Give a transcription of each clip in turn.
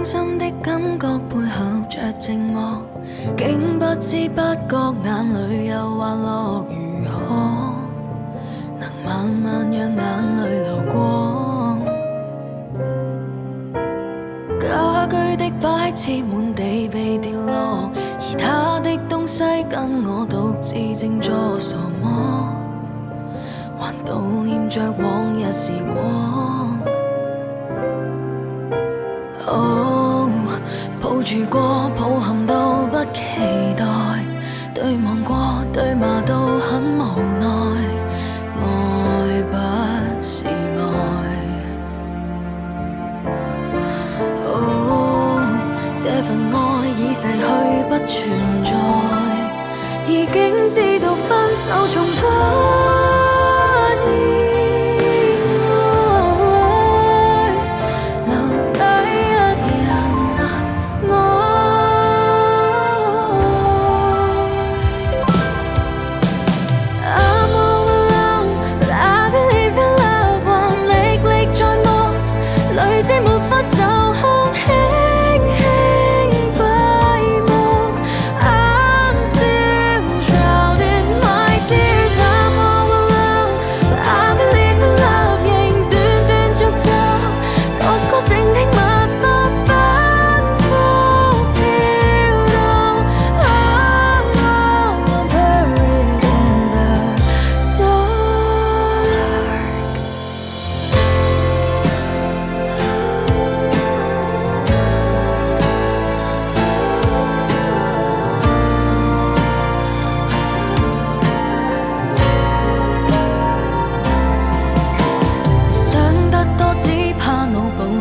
傷心的感覺配合着寂寞，竟不知不覺眼淚又滑落，如何能慢慢讓眼淚流過？家居的擺設滿地被掉落，而他的東西跟我獨自靜坐，傻麼？還悼念着往日時光。哦，抱住過，抱憾都不期待，對望過，對罵都很無奈，愛不是愛。哦，這份愛已逝去不存在，已經知道分手從不易。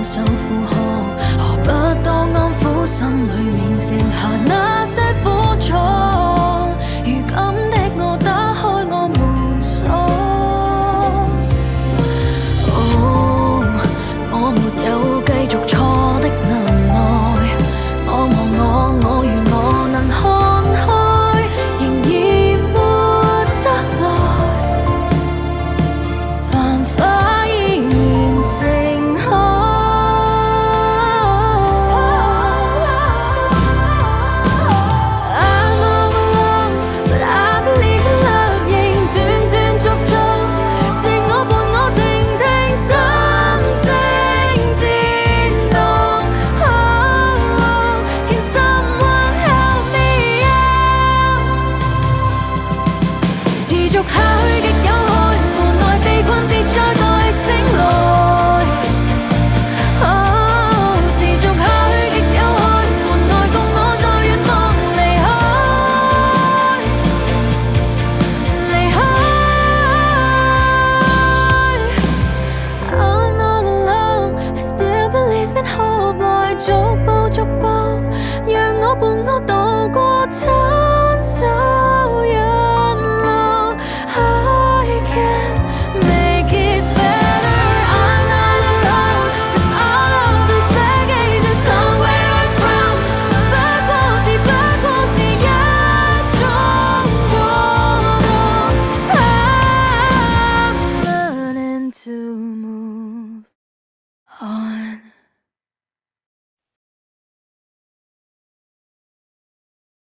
受負荷，何不多安撫心裏面剩下那些苦楚？如今的我打開我門鎖。哦，我沒有繼續錯的能耐，我望我願我能看開，仍然活得來，繁花依然盛開。To move on.